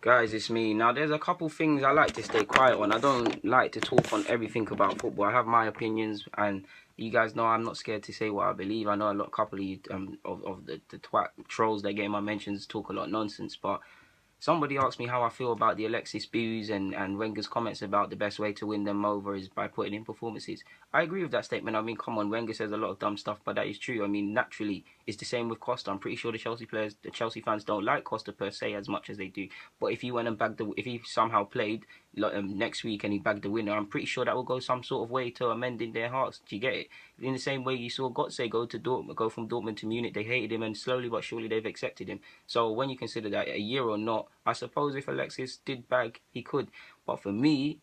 Guys, it's me. Now, there's a couple things I like to stay quiet on. I don't like to talk on everything about football. I have my opinions, and you guys know I'm not scared to say what I believe. I know a couple of you of the twat trolls that get my mentions talk a lot of nonsense, but somebody asked me how I feel about the Alexis boos and Wenger's comments about the best way to win them over is by putting in performances. I agree with that statement. I mean, come on, Wenger says a lot of dumb stuff, but that is true. I mean, naturally, it's the same with Costa. I'm pretty sure the Chelsea fans don't like Costa per se as much as they do. But if he went and if he somehow played next week and he bagged the winner, I'm pretty sure that will go some sort of way to amending their hearts. Do you get it? In the same way you saw Götze go from Dortmund to Munich, they hated him, and slowly but surely they've accepted him. So when you consider that a year or not, I suppose if Alexis did bag, he could. But for me,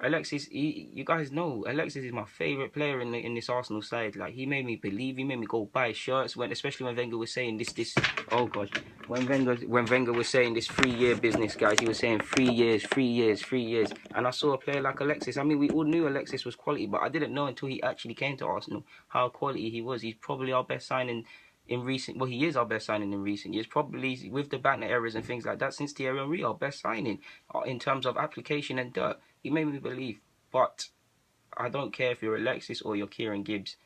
Alexis, you guys know Alexis is my favorite player in this Arsenal side. Like, he made me believe, he made me go buy shirts especially when Wenger was saying this. Oh god, when Wenger was saying this 3-year business, guys, he was saying 3 years, 3 years, 3 years. And I saw a player like Alexis. I mean, we all knew Alexis was quality, but I didn't know until he actually came to Arsenal how quality he was. He's probably our best signing in recent. Well, he is our best signing in recent years. Probably with the Batner errors and things like that since Thierry Henry, our best signing in terms of application and dirt. He made me believe, but I don't care if you're Alexis or you're Kieran Gibbs.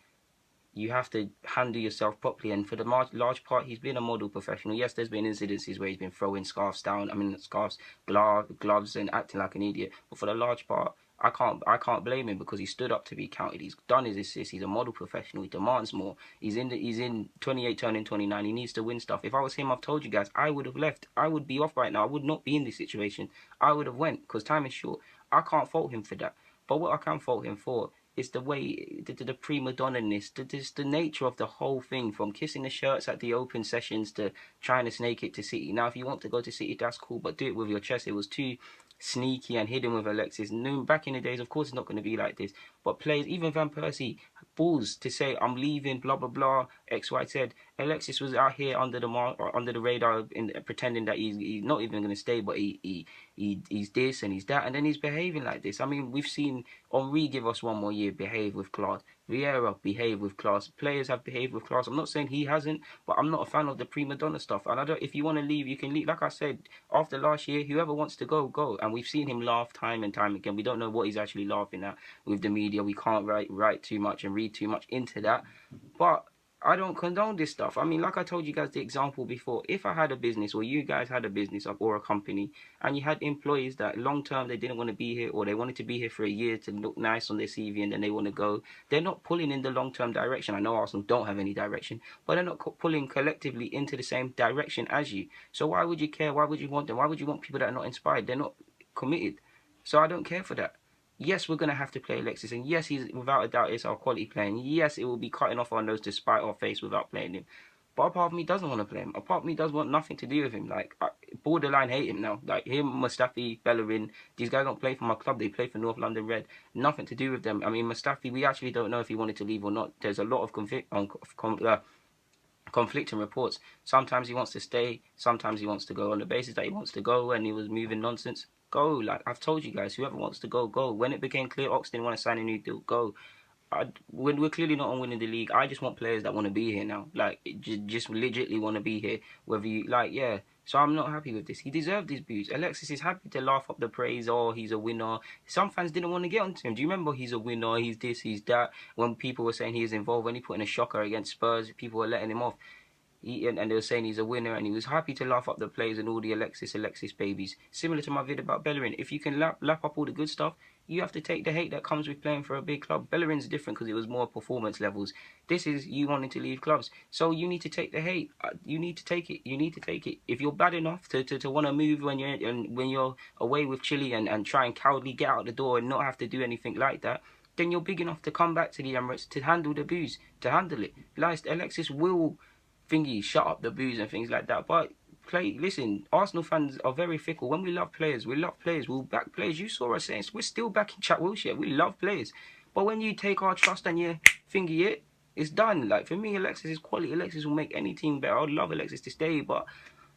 You have to handle yourself properly, and for the large part, he's been a model professional. Yes, there's been incidences where he's been throwing scarves down. I mean, scarves, gloves, and acting like an idiot. But for the large part, I can't blame him because he stood up to be counted. He's done his assists. He's a model professional. He demands more. He's in 28, turning 29. He needs to win stuff. If I was him, I've told you guys, I would have left. I would be off right now. I would not be in this situation. I would have went because time is short. I can't fault him for that. But what I can fault him for is the way, the prima donna-ness, the nature of the whole thing, from kissing the shirts at the open sessions to trying to snake it to City. Now, if you want to go to City, that's cool, but do it with your chest. It was too sneaky and hidden with Alexis. Back in the days, of course, it's not going to be like this. But players, even Van Persie, balls to say, I'm leaving, blah, blah, blah, X, Y, Z. Alexis was out here under the radar, pretending that he's not even going to stay, but he's this and he's that, and then he's behaving like this. I mean, we've seen Henri give us one more year, behave with class. Vieira, behave with class. Players have behaved with class. I'm not saying he hasn't, but I'm not a fan of the prima donna stuff. And I don't. If you want to leave, you can leave. Like I said, after last year, whoever wants to go, go. And we've seen him laugh time and time again. We don't know what he's actually laughing at with the media. We can't write too much and read too much into that. But I don't condone this stuff. I mean, like I told you guys the example before. If I had a business, or you guys had a business or a company, and you had employees that long term they didn't want to be here, or they wanted to be here for a year to look nice on their CV, and then they want to go, they're not pulling in the long term direction. I know Arsenal don't have any direction, but they're not pulling collectively into the same direction as you. So why would you care? Why would you want them? Why would you want people that are not inspired? They're not committed. So I don't care for that. Yes, we're going to have to play Alexis, and yes, he's without a doubt it's our quality player, and yes, it will be cutting off our nose to spite our face without playing him. But a part of me doesn't want to play him. A part of me does want nothing to do with him. Like, I borderline hate him now. Like, him, Mustafi, Bellerin, these guys don't play for my club. They play for North London Red. Nothing to do with them. I mean, Mustafi, we actually don't know if he wanted to leave or not. There's a lot of conflicting reports. Sometimes he wants to stay. Sometimes he wants to go. On the basis that he wants to go and he was moving nonsense, go. Like, I've told you guys, whoever wants to go, go. When it became clear Ox didn't want to sign a new deal, go. We're clearly not on winning the league. I just want players that want to be here now. Like, just legitimately want to be here. Whether you, like, yeah. So I'm not happy with this. He deserved his boots. Alexis is happy to laugh up the praise. Oh, he's a winner. Some fans didn't want to get onto him. Do you remember he's a winner, he's this, he's that? When people were saying he is involved, when he put in a shocker against Spurs, people were letting him off. And they were saying he's a winner, and he was happy to laugh up the players and all the Alexis babies. Similar to my vid about Bellerin. If you can lap up all the good stuff, you have to take the hate that comes with playing for a big club. Bellerin's different because it was more performance levels. This is you wanting to leave clubs. So you need to take the hate. You need to take it. You need to take it. If you're bad enough to want to move when you're away with Chile and try and cowardly get out the door and not have to do anything like that, then you're big enough to come back to the Emirates to handle the booze, to handle it. Alexis will shut up the booze and things like that. But listen, Arsenal fans are very fickle. When we love players, we'll back players. You saw us saying we're still backing Chat Wilshere. We love players. But when you take our trust and you thingy it, it's done. Like, for me, Alexis is quality. Alexis will make any team better. I'd love Alexis to stay, but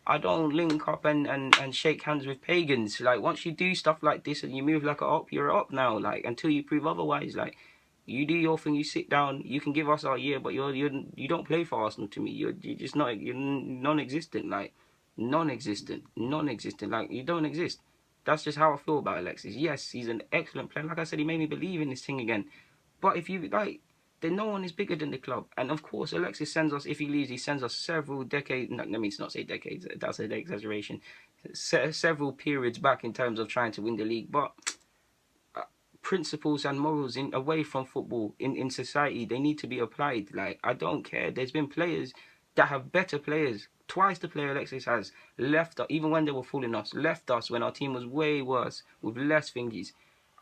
I don't link up and shake hands with pagans. Like, once you do stuff like this and you move like a op, you're a op now. Like, until you prove otherwise. Like, you do your thing, you sit down, you can give us our year, but you don't play for Arsenal to me. You're just not, you're non-existent. Like, Non-existent. Non-existent. Like, you don't exist. That's just how I feel about Alexis. Yes, he's an excellent player. Like I said, he made me believe in this thing again. But if you like, then no one is bigger than the club. And of course, Alexis sends us. If he leaves, he sends us several decades. No, let me not say decades. That's an exaggeration. Several periods back in terms of trying to win the league. But principles and morals in away from football in society, they need to be applied. Like, I don't care. There's been players that have better players. Twice the player Alexis has left us, even when they were fooling us, left us when our team was way worse with less thingies.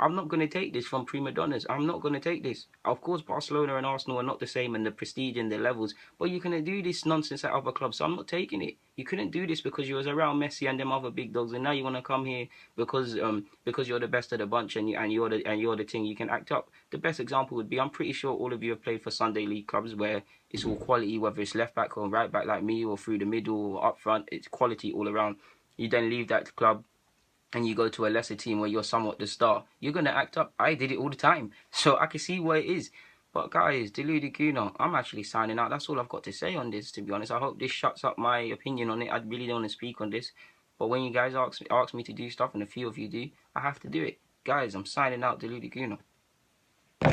I'm not going to take this from prima donnas. I'm not going to take this. Of course, Barcelona and Arsenal are not the same in the prestige and the levels, but you couldn't do this nonsense at other clubs, so I'm not taking it. You couldn't do this because you was around Messi and them other big dogs, and now you want to come here because you're the best of the bunch and you're the thing. You can act up. The best example would be, I'm pretty sure all of you have played for Sunday League clubs where it's all quality, whether it's left back or right back like me, or through the middle or up front. It's quality all around. You then leave that club and you go to a lesser team where you're somewhat the star, you're going to act up. I did it all the time. So I can see where it is. But guys, deluded Kuno, I'm actually signing out. That's all I've got to say on this, to be honest. I hope this shuts up my opinion on it. I really don't want to speak on this. But when you guys ask me to do stuff, and a few of you do, I have to do it. Guys, I'm signing out, deluded Kuno.